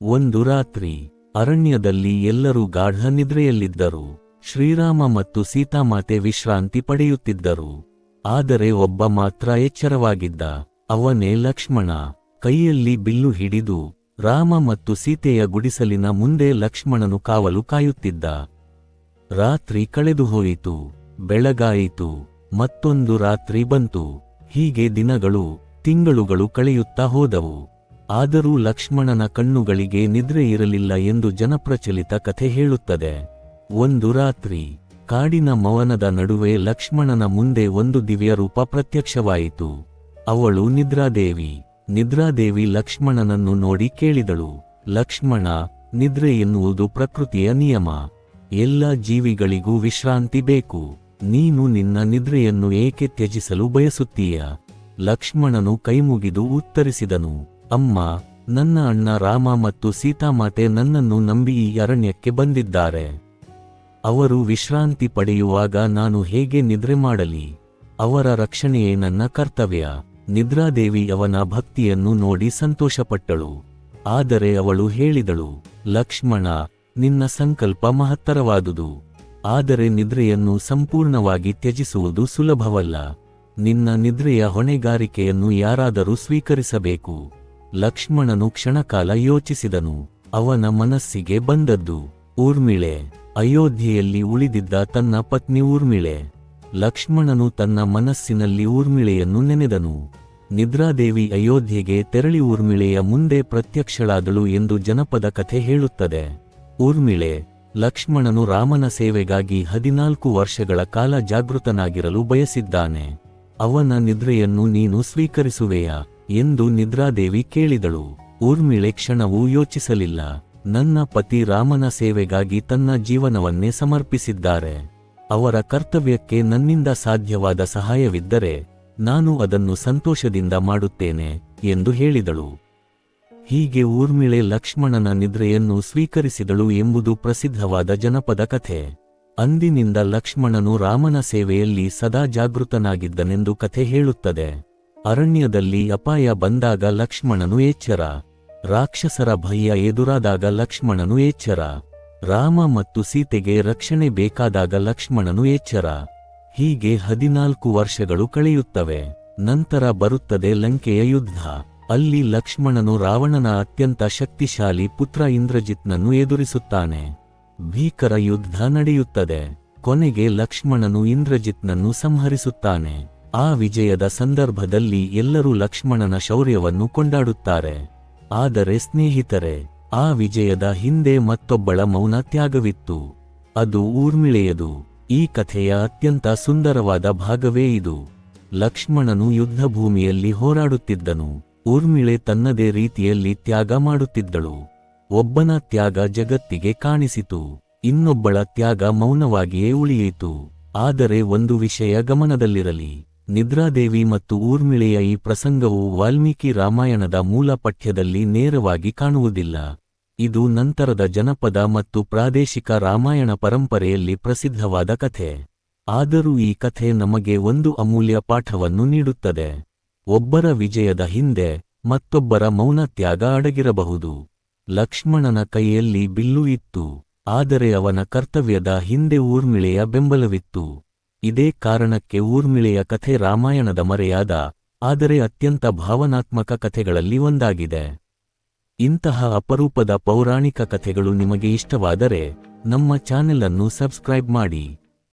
ಒಂದು ರಾತ್ರಿ ಅರಣ್ಯದಲ್ಲಿ ಎಲ್ಲರೂ ಗಾಢ ನಿದ್ರೆಯಲ್ಲಿದ್ದರು. ಶ್ರೀರಾಮ ಮತ್ತು ಸೀತಾಮಾತೆ ವಿಶ್ರಾಂತಿ ಪಡೆಯುತ್ತಿದ್ದರು. ಆದರೆ ಒಬ್ಬ ಮಾತ್ರ ಎಚ್ಚರವಾಗಿದ್ದ. ಅವನೇ ಲಕ್ಷ್ಮಣ. ಕೈಯಲ್ಲಿ ಬಿಲ್ಲು ಹಿಡಿದು ರಾಮ ಮತ್ತು ಸೀತೆಯ ಗುಡಿಸಲಿನ ಮುಂದೆ ಲಕ್ಷ್ಮಣನು ಕಾವಲು ಕಾಯುತ್ತಿದ್ದ. ರಾತ್ರಿ ಕಳೆದುಹೋಯಿತು. ಬೆಳಗಾಯಿತು. ಮತ್ತೊಂದು ರಾತ್ರಿ ಬಂತು. ಹೀಗೆ ದಿನಗಳು, ತಿಂಗಳುಗಳು ಕಳೆಯುತ್ತಾ ಹೋದವು. ಆದರೂ ಲಕ್ಷ್ಮಣನ ಕಣ್ಣುಗಳಿಗೆ ನಿದ್ರೆ ಇರಲಿಲ್ಲ ಎಂದು ಜನಪ್ರಚಲಿತ ಕಥೆ ಹೇಳುತ್ತದೆ. ಒಂದು ರಾತ್ರಿ ಕಾಡಿನ ಮವನದ ನಡುವೆ ಲಕ್ಷ್ಮಣನ ಮುಂದೆ ಒಂದು ದಿವ್ಯ ರೂಪ ಪ್ರತ್ಯಕ್ಷವಾಯಿತು. ಅವಳು ನಿದ್ರಾದೇವಿ. ನಿದ್ರಾದೇವಿ ಲಕ್ಷ್ಮಣನನ್ನು ನೋಡಿ ಕೇಳಿದಳು, ಲಕ್ಷ್ಮಣ, ನಿದ್ರೆ ಎನ್ನುವುದು ಪ್ರಕೃತಿಯ ನಿಯಮ. ಎಲ್ಲ ಜೀವಿಗಳಿಗೂ ವಿಶ್ರಾಂತಿ ಬೇಕು. ನೀನು ನಿನ್ನ ನಿದ್ರೆಯನ್ನು ಏಕೆ ತ್ಯಜಿಸಲು ಬಯಸುತ್ತೀಯ? ಲಕ್ಷ್ಮಣನು ಕೈಮುಗಿದು ಉತ್ತರಿಸಿದನು, ಅಮ್ಮ, ನನ್ನ ಅಣ್ಣ ರಾಮ ಮತ್ತು ಸೀತಾಮಾತೆ ನನ್ನನ್ನು ನಂಬಿ ಈ ಅರಣ್ಯಕ್ಕೆ ಬಂದಿದ್ದಾರೆ. ಅವರು ವಿಶ್ರಾಂತಿ ಪಡೆಯುವಾಗ ನಾನು ಹೇಗೆ ನಿದ್ರೆ ಮಾಡಲಿ? ಅವರ ರಕ್ಷಣೆಯೇ ನನ್ನ ಕರ್ತವ್ಯ. ನಿದ್ರಾದೇವಿ ಅವನ ಭಕ್ತಿಯನ್ನು ನೋಡಿ ಸಂತೋಷಪಟ್ಟಳು. ಆದರೆ ಅವಳು ಹೇಳಿದಳು, ಲಕ್ಷ್ಮಣ, ನಿನ್ನ ಸಂಕಲ್ಪ ಮಹತ್ತರವಾದುದು. ಆದರೆ ನಿದ್ರೆಯನ್ನು ಸಂಪೂರ್ಣವಾಗಿ ತ್ಯಜಿಸುವುದು ಸುಲಭವಲ್ಲ. ನಿನ್ನ ನಿದ್ರೆಯ ಹೊಣೆಗಾರಿಕೆಯನ್ನು ಯಾರಾದರೂ ಸ್ವೀಕರಿಸಬೇಕು. ಲಕ್ಷ್ಮಣನು ಕ್ಷಣಕಾಲ ಯೋಚಿಸಿದನು. ಅವನ ಮನಸ್ಸಿಗೆ ಬಂದದ್ದು ಊರ್ಮಿಳೆ. ಅಯೋಧ್ಯೆಯಲ್ಲಿ ಉಳಿದಿದ್ದ ತನ್ನ ಪತ್ನಿ ಊರ್ಮಿಳೆ. ಲಕ್ಷ್ಮಣನು ತನ್ನ ಮನಸ್ಸಿನಲ್ಲಿ ಊರ್ಮಿಳೆಯನ್ನು ನೆನೆದನು. ನಿದ್ರಾದೇವಿ ಅಯೋಧ್ಯೆಗೆ ತೆರಳಿ ಊರ್ಮಿಳೆಯ ಮುಂದೆ ಪ್ರತ್ಯಕ್ಷಳಾದಳು ಎಂದು ಜನಪದ ಕಥೆ ಹೇಳುತ್ತದೆ. ಊರ್ಮಿಳೆ, ಲಕ್ಷ್ಮಣನು ರಾಮನ ಸೇವೆಗಾಗಿ 14 ವರ್ಷಗಳ ಕಾಲ ಜಾಗೃತನಾಗಿರಲು ಬಯಸಿದ್ದಾನೆ. ಅವನ ನಿದ್ರೆಯನ್ನು ನೀನು ಸ್ವೀಕರಿಸುವೆಯಾ ಎಂದು ನಿದ್ರಾದೇವಿ ಕೇಳಿದಳು. ಊರ್ಮಿಳೆ ಕ್ಷಣವೂ ಯೋಚಿಸಲಿಲ್ಲ. ನನ್ನ ಪತಿ ರಾಮನ ಸೇವೆಗಾಗಿ ತನ್ನ ಜೀವನವನ್ನೇ ಸಮರ್ಪಿಸಿದ್ದಾರೆ. ಅವರ ಕರ್ತವ್ಯಕ್ಕೆ ನನ್ನಿಂದ ಸಾಧ್ಯವಾದ ಸಹಾಯವಿದ್ದರೆ ನಾನು ಅದನ್ನು ಸಂತೋಷದಿಂದ ಮಾಡುತ್ತೇನೆ ಎಂದು ಹೇಳಿದಳು. ಹೀಗೆ ಊರ್ಮಿಳೆ ಲಕ್ಷ್ಮಣನ ನಿದ್ರೆಯನ್ನು ಸ್ವೀಕರಿಸಿದಳು ಎಂಬುದು ಪ್ರಸಿದ್ಧವಾದ ಜನಪದ ಕಥೆ. ಅಂದಿನಿಂದ ಲಕ್ಷ್ಮಣನು ರಾಮನ ಸೇವೆಯಲ್ಲಿ ಸದಾ ಜಾಗೃತನಾಗಿದ್ದನೆಂದು ಕಥೆ ಹೇಳುತ್ತದೆ. ಅರಣ್ಯದಲ್ಲಿ ಅಪಾಯ ಬಂದಾಗ ಲಕ್ಷ್ಮಣನು ಎಚ್ಚರ. ರಾಕ್ಷಸರ ಭಯ ಎದುರಾದಾಗ ಲಕ್ಷ್ಮಣನು ಎಚ್ಚರ. ರಾಮ ಮತ್ತು ಸೀತೆಗೆ ರಕ್ಷಣೆ ಬೇಕಾದಾಗ ಲಕ್ಷ್ಮಣನು ಎಚ್ಚರ. ಹೀಗೆ 14 ವರ್ಷಗಳು ಕಳೆಯುತ್ತವೆ. ನಂತರ ಬರುತ್ತದೆ ಲಂಕೆಯ ಯುದ್ಧ. ಅಲ್ಲಿ ಲಕ್ಷ್ಮಣನು ರಾವಣನ ಅತ್ಯಂತ ಶಕ್ತಿಶಾಲಿ ಪುತ್ರ ಇಂದ್ರಜಿತ್ನನ್ನು ಎದುರಿಸುತ್ತಾನೆ. ಭೀಕರ ಯುದ್ಧ ನಡೆಯುತ್ತದೆ. ಕೊನೆಗೆ ಲಕ್ಷ್ಮಣನು ಇಂದ್ರಜಿತ್ನನ್ನು ಸಂಹರಿಸುತ್ತಾನೆ. ಆ ವಿಜಯದ ಸಂದರ್ಭದಲ್ಲಿ ಎಲ್ಲರೂ ಲಕ್ಷ್ಮಣನ ಶೌರ್ಯವನ್ನು ಕೊಂಡಾಡುತ್ತಾರೆ. ಆದರೆ ಸ್ನೇಹಿತರೆ, ಆ ವಿಜಯದ ಹಿಂದೆ ಮತ್ತೊಬ್ಬಳ ಮೌನ ತ್ಯಾಗವಿತ್ತು. ಅದು ಊರ್ಮಿಳೆಯದು. ಈ ಕಥೆಯ ಅತ್ಯಂತ ಸುಂದರವಾದ ಭಾಗವೇ ಇದು. ಲಕ್ಷ್ಮಣನು ಯುದ್ಧಭೂಮಿಯಲ್ಲಿ ಹೋರಾಡುತ್ತಿದ್ದನು. ಊರ್ಮಿಳೆ ತನ್ನದೇ ರೀತಿಯಲ್ಲಿ ತ್ಯಾಗ ಮಾಡುತ್ತಿದ್ದಳು. ಒಬ್ಬನ ತ್ಯಾಗ ಜಗತ್ತಿಗೆ ಕಾಣಿಸಿತು, ಇನ್ನೊಬ್ಬಳ ತ್ಯಾಗ ಮೌನವಾಗಿಯೇ ಉಳಿಯಿತು. ಆದರೆ ಒಂದು ವಿಷಯ ಗಮನದಲ್ಲಿರಲಿ. ನಿದ್ರಾದೇವಿ ಮತ್ತು ಊರ್ಮಿಳೆಯ ಈ ಪ್ರಸಂಗವು ವಾಲ್ಮೀಕಿ ರಾಮಾಯಣದ ಮೂಲ ಪಠ್ಯದಲ್ಲಿ ನೇರವಾಗಿ ಕಾಣುವುದಿಲ್ಲ. ಇದು ನಂತರದ ಜನಪದ ಮತ್ತು ಪ್ರಾದೇಶಿಕ ರಾಮಾಯಣ ಪರಂಪರೆಯಲ್ಲಿ ಪ್ರಸಿದ್ಧವಾದ ಕಥೆ. ಆದರೂ ಈ ಕಥೆ ನಮಗೆ ಒಂದು ಅಮೂಲ್ಯ ಪಾಠವನ್ನು ನೀಡುತ್ತದೆ. ಒಬ್ಬರ ವಿಜಯದ ಹಿಂದೆ ಮತ್ತೊಬ್ಬರ ಮೌನ ತ್ಯಾಗ ಅಡಗಿರಬಹುದು. ಲಕ್ಷ್ಮಣನ ಕೈಯಲ್ಲಿ ಬಿಲ್ಲು ಇತ್ತು, ಆದರೆ ಅವನ ಕರ್ತವ್ಯದ ಹಿಂದೆ ಊರ್ಮಿಳೆಯ ಬೆಂಬಲವಿತ್ತು. ಇದೇ ಕಾರಣಕ್ಕೆ ಊರ್ಮಿಳೆಯ ಕಥೆ ರಾಮಾಯಣದ ಮರೆಯಾದ ಆದರೆ ಅತ್ಯಂತ ಭಾವನಾತ್ಮಕ ಕಥೆಗಳಲ್ಲಿ ಒಂದಾಗಿದೆ. ಇಂತಹ ಅಪರೂಪದ ಪೌರಾಣಿಕ ಕಥೆಗಳು ನಿಮಗೆ ಇಷ್ಟವಾದರೆ ನಮ್ಮ ಚಾನೆಲ್ ಅನ್ನು ಸಬ್ಸ್ಕ್ರೈಬ್ ಮಾಡಿ.